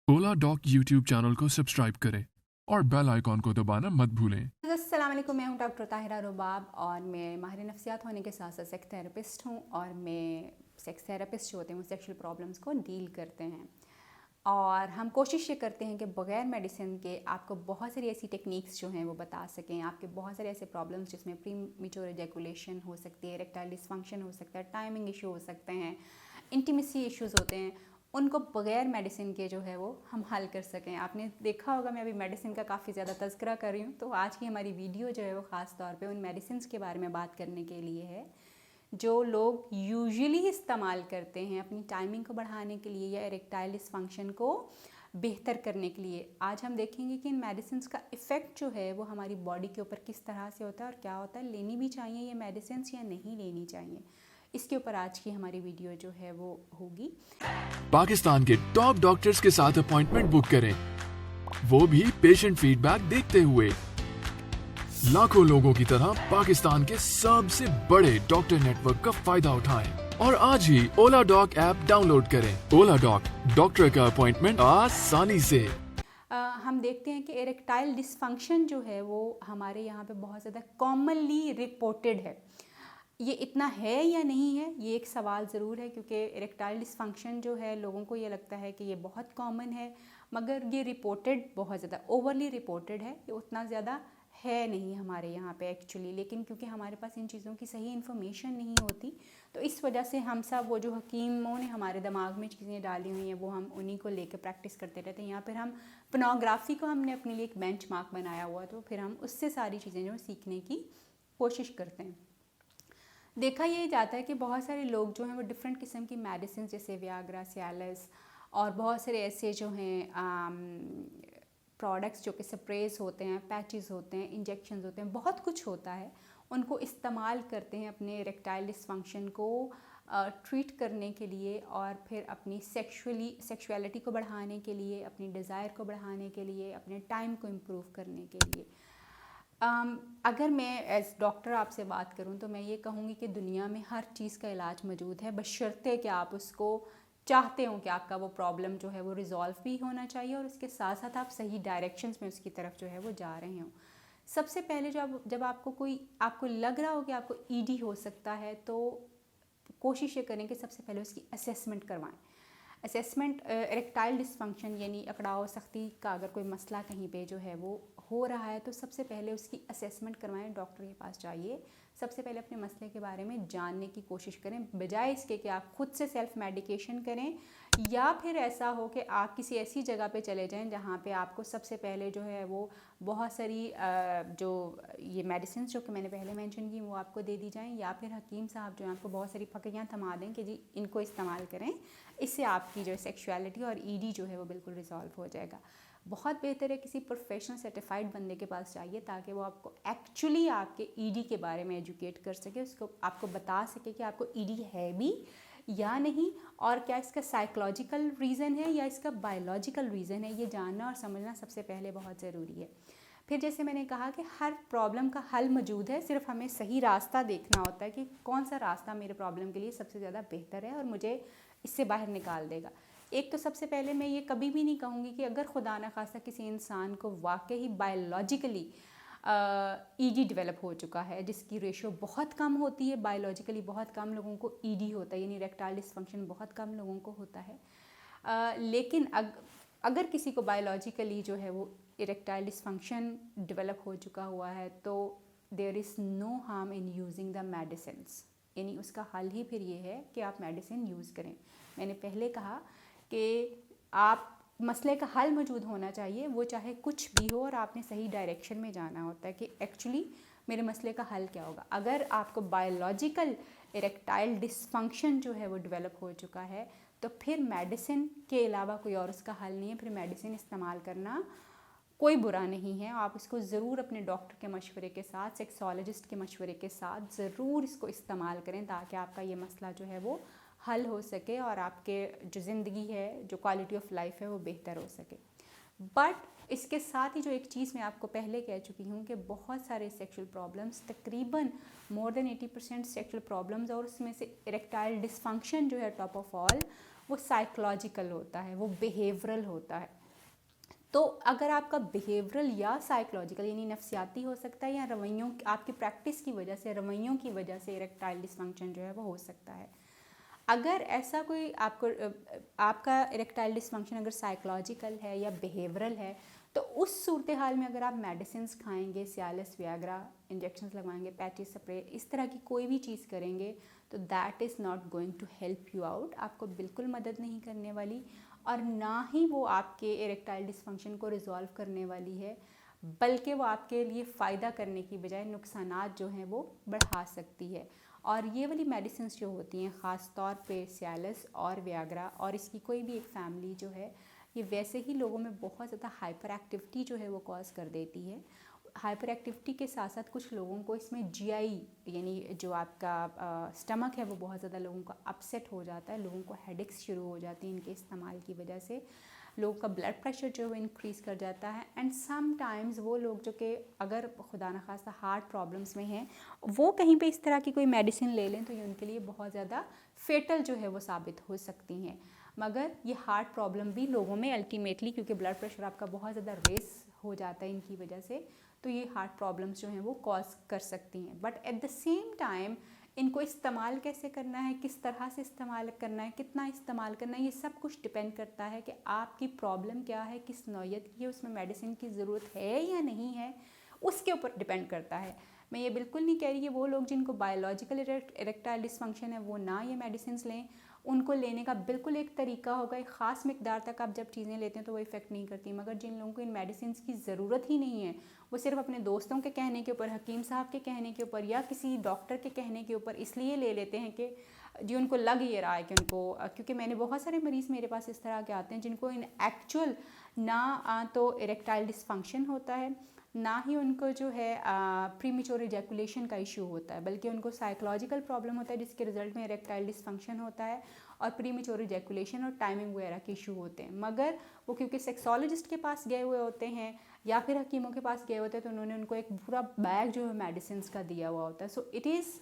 ओला dock YouTube channel को subscribe करें और बेल आइकॉन को दबाना मत भूलें। अस्सलाम वालेकुम, मैं हूं डॉक्टर ताहिरा रुबाब और मैं माहिर नफ्सियात होने के साथ साथ सेक्स थेरेपिस्ट हूं। और मैं सेक्स थेरेपिस्ट जो होते हैं वो सेक्सुअल प्रॉब्लम्स को डील करते हैं और हम कोशिश ये करते हैं कि बग़ैर मेडिसिन के आपको बहुत सारी ऐसी टेक्निक्स जो हैं वो बता सकें। आपके बहुत सारे ऐसे प्रॉब्लम्स जिसमें प्री मैच्योर एजैकुलेशन हो सकती है, इरेक्टाइल डिसफंक्शन हो सकता है, टाइमिंग इशू हो सकते हैं, इंटीमेसी इश्यूज़ होते हैं, उनको बग़ैर मेडिसिन के जो है वो हम हल कर सकें। आपने देखा होगा मैं अभी मेडिसिन का काफ़ी ज़्यादा तज़किरा कर रही हूँ, तो आज की हमारी वीडियो जो है वो ख़ास तौर पे उन मेडिसिन के बारे में बात करने के लिए है जो लोग यूजुअली इस्तेमाल करते हैं अपनी टाइमिंग को बढ़ाने के लिए या इरेक्टाइल डिसफंक्शन को बेहतर करने के लिए। आज हम देखेंगे कि इन मेडिसिन का इफ़ेक्ट जो है वो हमारी बॉडी के ऊपर किस तरह से होता है और क्या होता है, लेनी भी चाहिए ये मेडिसिन या नहीं लेनी चाहिए। इसके ऊपर आज की हमारी वीडियो जो है वो होगी। पाकिस्तान के टॉप डॉक्टर्स के साथ अपॉइंटमेंट बुक करें, वो भी पेशेंट फीडबैक देखते हुए। लाखों लोगों की तरह पाकिस्तान के सबसे बड़े डॉक्टर नेटवर्क का फायदा उठाएं और आज ही ओला डॉक ऐप डाउनलोड करें। ओला डॉक, डॉक्टर का अपॉइंटमेंट आसानी से। हम देखते हैं कि इरेक्टाइल डिसफंक्शन जो है वो हमारे यहाँ पे बहुत ज़्यादा कॉमनली रिपोर्टेड है। ये इतना है या नहीं है, ये एक सवाल ज़रूर है, क्योंकि इरेक्टाइल डिसफंक्शन जो है लोगों को ये लगता है कि ये बहुत कॉमन है, मगर ये रिपोर्टेड बहुत ज़्यादा ओवरली रिपोर्टेड है। ये उतना ज़्यादा है नहीं हमारे यहाँ पे एक्चुअली, लेकिन क्योंकि हमारे पास इन चीज़ों की सही इन्फॉर्मेशन नहीं होती, तो इस वजह से हम सब वो जो हकीमों ने हमारे दिमाग में चीज़ें डाली हुई हैं वो हम उन्हीं को लेकर प्रैक्टिस करते रहते हैं। या फिर हम पोर्नोग्राफी को हमने अपने लिए एक बेंचमार्क बनाया हुआ, तो फिर हम उससे सारी चीज़ें जो सीखने की कोशिश करते हैं। देखा ये जाता है कि बहुत सारे लोग जो हैं वो डिफरेंट किस्म की मेडिसिन जैसे वियाग्रा, सियालिस और बहुत सारे ऐसे जो हैं प्रोडक्ट्स जो कि स्प्रेज होते हैं, पैचेस होते हैं, इंजेक्शंस होते हैं, बहुत कुछ होता है, उनको इस्तेमाल करते हैं अपने इरेक्टाइल डिसफंक्शन को ट्रीट करने के लिए और फिर अपनी सेक्सुअलिटी को बढ़ाने के लिए, अपनी डिज़ायर को बढ़ाने के लिए, अपने टाइम को इम्प्रूव करने के लिए। अगर मैं एज डॉक्टर आपसे बात करूं तो मैं ये कहूँगी कि दुनिया में हर चीज़ का इलाज मौजूद है, बशर्ते कि आप उसको चाहते हो कि आपका वो प्रॉब्लम जो है वो रिज़ॉल्व भी होना चाहिए और उसके साथ साथ आप सही डायरेक्शंस में उसकी तरफ जो है वो जा रहे हो। सबसे पहले जब आपको लग रहा हो कि आपको ईडी हो सकता है, तो कोशिश ये करें कि सबसे पहले उसकी असेसमेंट करवाएं। असेसमेंट इरेक्टाइल डिसफंक्शन यानी अकड़ाव सख्ती का अगर कोई मसला कहीं पे जो है वो हो रहा है, तो सबसे पहले उसकी असेसमेंट करवाएं, डॉक्टर के पास जाइए। सबसे पहले अपने मसले के बारे में जानने की कोशिश करें, बजाय इसके कि आप खुद से सेल्फ मेडिकेशन करें या फिर ऐसा हो कि आप किसी ऐसी जगह पे चले जाएं जहाँ पे आपको सबसे पहले जो है वो बहुत सारी जो ये मेडिसिन जो कि मैंने पहले मेंशन की वो आपको दे दी जाएं, या फिर हकीम साहब जो हैं आपको बहुत सारी फकरियाँ थमा दें कि जी इनको इस्तेमाल करें, इससे आपकी जो सेक्सुअलिटी और ईडी जो है वो बिल्कुल रिजॉल्व हो जाएगा। बहुत बेहतर है किसी प्रोफेशनल सर्टिफाइड बंदे के पास जाइए ताकि वो आपको एक्चुअली आपके ईडी के बारे में एजुकेट कर सके, उसको आपको बता सके कि आपको ईडी है भी या नहीं, और क्या इसका साइकोलॉजिकल रीज़न है या इसका बायोलॉजिकल रीज़न है। ये जानना और समझना सबसे पहले बहुत ज़रूरी है। फिर जैसे मैंने कहा कि हर प्रॉब्लम का हल मौजूद है, सिर्फ हमें सही रास्ता देखना होता है कि कौन सा रास्ता मेरे प्रॉब्लम के लिए सबसे ज़्यादा बेहतर है और मुझे इससे बाहर निकाल देगा। एक तो सबसे पहले मैं ये कभी भी नहीं कहूँगी कि अगर खुदा न खास्ता किसी इंसान को वाकई बायोलॉजिकली ईडी डेवलप हो चुका है, जिसकी रेशो बहुत कम होती है, बायोलॉजिकली बहुत कम लोगों को ईडी होता है, यानी इरेक्टाइल डिसफंक्शन बहुत कम लोगों को होता है। लेकिन अगर किसी को बायोलॉजिकली जो है वो इरेक्टाइल डिसफंक्शन डेवलप हो चुका हुआ है, तो there is no harm in using the medicines, यानी उसका हल ही फिर ये है कि आप मेडिसिन यूज़ करें। मैंने पहले कहा कि आप मसले का हल मौजूद होना चाहिए, वो चाहे कुछ भी हो, और आपने सही डायरेक्शन में जाना होता है कि एक्चुअली मेरे मसले का हल क्या होगा। अगर आपको बायोलॉजिकल इरेक्टाइल डिसफंक्शन जो है वो डेवलप हो चुका है, तो फिर मेडिसिन के अलावा कोई और उसका हल नहीं है। फिर मेडिसिन इस्तेमाल करना कोई बुरा नहीं है, आप इसको ज़रूर अपने डॉक्टर के मशवरे के साथ, सेक्सोलॉजिस्ट के मशवरे के साथ ज़रूर इसको इस्तेमाल करें ताकि आपका ये मसला जो है वो हल हो सके और आपके जो ज़िंदगी है, जो क्वालिटी ऑफ लाइफ है वो बेहतर हो सके। बट इसके साथ ही जो एक चीज़ मैं आपको पहले कह चुकी हूँ कि बहुत सारे सेक्सुअल प्रॉब्लम्स, तकरीबन मोर देन 80% सेक्सुअल प्रॉब्लम्स, और उसमें से इरेक्टाइल डिसफंक्शन जो है टॉप ऑफ ऑल, वो साइकोलॉजिकल होता है, वो बिहेवियरल होता है। तो अगर आपका बिहेवियरल या साइकोलॉजिकल यानी नफ्सियाती हो सकता है, या रवैयों आपकी प्रैक्टिस की वजह से, रवैयों की वजह से इरेक्टाइल डिसफंक्शन जो है वो हो सकता है। अगर ऐसा कोई आपका इरेक्टाइल डिसफंक्शन अगर साइकोलॉजिकल है या बिहेवियरल है, तो उस सूरत हाल में अगर आप मेडिसिन खाएंगे, सियालिस, वियाग्रा, इंजेक्शंस लगवाएंगे, पैचेस, स्प्रे, इस तरह की कोई भी चीज़ करेंगे, तो that is not going to help you out. आपको बिल्कुल मदद नहीं करने वाली, और ना ही वो आपके इरेक्टाइल डिसफंक्शन को रिजॉल्व करने वाली है, बल्कि वो आपके लिए फ़ायदा करने की बजाय नुकसानात जो हैं वो बढ़ा सकती है। और ये वाली मेडिसिन जो होती हैं, ख़ास तौर पे सियालिस और वियाग्रा और इसकी कोई भी एक फैमिली जो है, ये वैसे ही लोगों में बहुत ज़्यादा हाइपर एक्टिविटी जो है वो कॉज कर देती है। हाइपर एक्टिविटी के साथ साथ कुछ लोगों को इसमें जीआई यानी जो आपका स्टमक है वो बहुत ज़्यादा लोगों का अपसेट हो जाता है, लोगों को हेडेक्स शुरू हो जाती हैं इनके इस्तेमाल की वजह से, लोगों का ब्लड प्रेशर जो है वो इंक्रीज़ कर जाता है। एंड समटाइम्स वो लोग जो कि अगर खुदा न खास्ता हार्ट प्रॉब्लम्स में हैं, वो कहीं पे इस तरह की कोई मेडिसिन ले लें तो ये उनके लिए बहुत ज़्यादा फेटल जो है वो साबित हो सकती हैं। मगर ये हार्ट प्रॉब्लम भी लोगों में अल्टीमेटली, क्योंकि ब्लड प्रेशर आपका बहुत ज़्यादा रेस हो जाता है इनकी वजह से, तो ये हार्ट प्रॉब्लम्स जो हैं वो कॉज कर सकती हैं। But at the same time इनको इस्तेमाल कैसे करना है, किस तरह से इस्तेमाल करना है, कितना इस्तेमाल करना है, ये सब कुछ डिपेंड करता है कि आपकी प्रॉब्लम क्या है, किस नौयत की है, उसमें मेडिसिन की ज़रूरत है या नहीं है, उसके ऊपर डिपेंड करता है। मैं ये बिल्कुल नहीं कह रही कि वो लोग जिनको बायोलॉजिकल इरेक्टाइल डिसफंक्शन है वो ना ये मेडिसिन लें, उनको लेने का बिल्कुल एक तरीका होगा, एक ख़ास मिकदार तक आप जब चीज़ें लेते हैं तो वो इफ़ेक्ट नहीं करती। मगर जिन लोगों को इन मेडिसिन की ज़रूरत ही नहीं है, वो सिर्फ अपने दोस्तों के कहने के ऊपर, हकीम साहब के कहने के ऊपर या किसी डॉक्टर के कहने के ऊपर इसलिए ले लेते हैं कि जी उनको लग ये रहा है कि उनको, क्योंकि मैंने बहुत सारे मरीज़ मेरे पास इस तरह के आते हैं जिनको इन एक्चुअल ना तो इरेक्टाइल डिसफंक्शन होता है, ना ही उनको जो है प्रीमेच्योर इजैकुलेशन का इशू होता है, बल्कि उनको साइकोलॉजिकल प्रॉब्लम होता है जिसके रिजल्ट में इरेक्टाइल डिसफंक्शन होता है और प्रीमेच्योर इजैकुलेशन और टाइमिंग वगैरह के इशू होते हैं। मगर वो क्योंकि सेक्सोलॉजिस्ट के पास गए हुए होते हैं या फिर हकीमों के पास गए होते हैं, तो उन्होंने उनको एक पूरा बैग जो है मेडिसिन का दिया हुआ होता है। So it is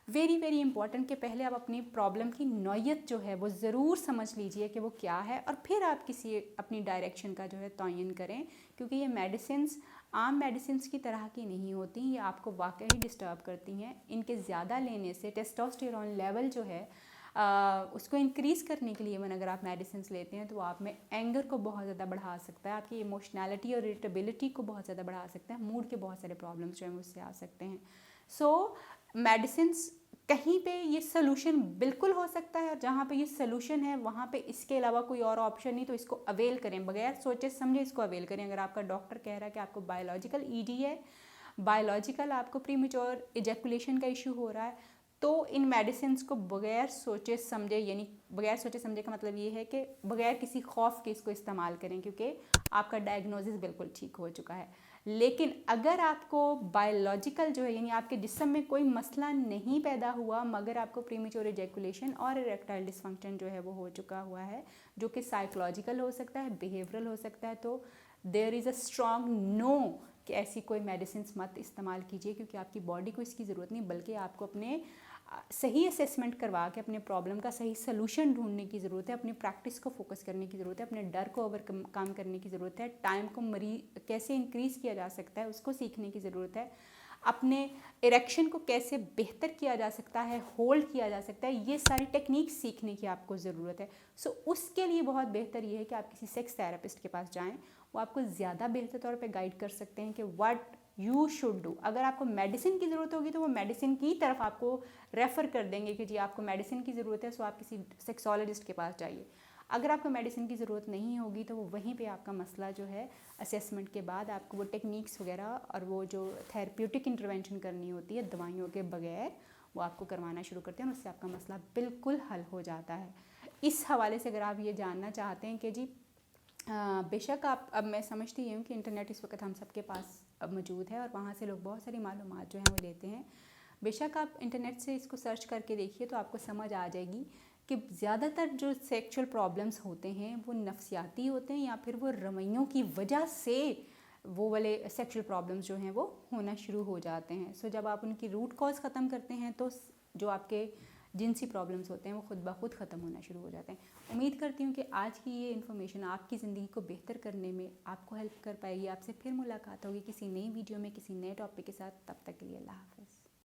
very very important कि पहले आप अपनी प्रॉब्लम की नौयत जो है वो ज़रूर समझ लीजिए कि वो क्या है, और फिर आप किसी अपनी डायरेक्शन का जो है तयन करें, क्योंकि ये मेडिसिन्स आम मेडिसिन्स की तरह की नहीं होती, ये आपको वाकई डिस्टर्ब करती हैं। इनके ज़्यादा लेने से टेस्टोस्टेरोन लेवल जो है उसको इंक्रीज़ करने के लिए अगर आप मेडिसिन लेते हैं तो आप में एंगर को बहुत ज़्यादा बढ़ा सकता है, आपकी इमोशनैलिटी और इरिटेबिलिटी को बहुत ज़्यादा बढ़ा सकता है, मूड के बहुत सारे प्रॉब्लम्स जो हैं उससे आ सकते हैं। सो मेडिसिन्स कहीं पे ये सोल्यूशन बिल्कुल हो सकता है, और जहाँ पे ये सोल्यूशन है वहाँ पे इसके अलावा कोई और ऑप्शन नहीं, तो इसको अवेल करें, बगैर सोचे समझे इसको अवेल करें। अगर आपका डॉक्टर कह रहा है कि आपको बायोलॉजिकल ईडी है, बायोलॉजिकल आपको प्रीमेच्योर इजैकुलेशन का इशू हो रहा है, तो इन मेडिसिन को बगैर सोचे समझे, यानी बगैर सोचे समझे का मतलब ये है कि बगैर किसी खौफ के इसको इस्तेमाल करें, क्योंकि आपका डायग्नोसिस बिल्कुल ठीक हो चुका है। लेकिन अगर आपको बायोलॉजिकल जो है यानी आपके जिस्म में कोई मसला नहीं पैदा हुआ, मगर आपको प्रीमेच्योर इजैकुलेशन और इरेक्टाइल डिसफंक्शन जो है वो हो चुका हुआ है, जो कि साइकोलॉजिकल हो सकता है, बिहेवियरल हो सकता है, तो there is a strong no कि ऐसी कोई मेडिसिन मत इस्तेमाल कीजिए, क्योंकि आपकी बॉडी को इसकी ज़रूरत नहीं, बल्कि आपको अपने सही असेसमेंट करवा के अपने प्रॉब्लम का सही सलूशन ढूंढने की ज़रूरत है, अपनी प्रैक्टिस को फोकस करने की ज़रूरत है, अपने डर को ओवरकम करने की ज़रूरत है, टाइम को कैसे इंक्रीज़ किया जा सकता है उसको सीखने की ज़रूरत है, अपने इरेक्शन को कैसे बेहतर किया जा सकता है, होल्ड किया जा सकता है, ये सारी टेक्निक सीखने की आपको ज़रूरत है। सो उसके लिए बहुत बेहतर ये है कि आप किसी सेक्स थेरेपिस्ट के पास जाएँ, वो आपको ज़्यादा बेहतर तौर पे गाइड कर सकते हैं कि व्हाट यू शुड डू। अगर आपको मेडिसिन की ज़रूरत होगी तो वो मेडिसिन की तरफ आपको रेफ़र कर देंगे कि जी आपको मेडिसिन की ज़रूरत है, सो आप किसी सेक्सोलॉजिस्ट के पास जाइए। अगर आपको मेडिसिन की ज़रूरत नहीं होगी तो वो वहीं पे आपका मसला जो है असेसमेंट के बाद आपको वो टेक्निक्स वगैरह और वो जो थेरेप्यूटिक इंटरवेंशन करनी होती है दवाइयों के बगैर, वो आपको करवाना शुरू करते हैं और उससे आपका मसला बिल्कुल हल हो जाता है। इस हवाले से अगर आप ये जानना चाहते हैं कि जी बेशक आप, अब मैं समझती हूँ कि इंटरनेट इस वक्त हम सबके पास अब मौजूद है और वहाँ से लोग बहुत सारी मालूमात जो हैं वो लेते हैं। बेशक आप इंटरनेट से इसको सर्च करके देखिए तो आपको समझ आ जाएगी कि ज़्यादातर जो सेक्सुअल प्रॉब्लम्स होते हैं वो नफ्सियाती होते हैं या फिर वो रवैयों की वजह से वो वाले सेक्सुअल प्रॉब्लम्स जो हैं वो होना शुरू हो जाते हैं। सो जब आप उनकी रूट कॉज ख़त्म करते हैं तो जो आपके जिनसी प्रॉब्लम्स होते हैं वो खुद ब खुद ख़त्म होना शुरू हो जाते हैं। उम्मीद करती हूँ कि आज की ये इन्फॉर्मेशन आपकी ज़िंदगी को बेहतर करने में आपको हेल्प कर पाएगी। आपसे फिर मुलाकात होगी किसी नई वीडियो में किसी नए टॉपिक के साथ। तब तक के लिए अल्लाह हाफ़िज़।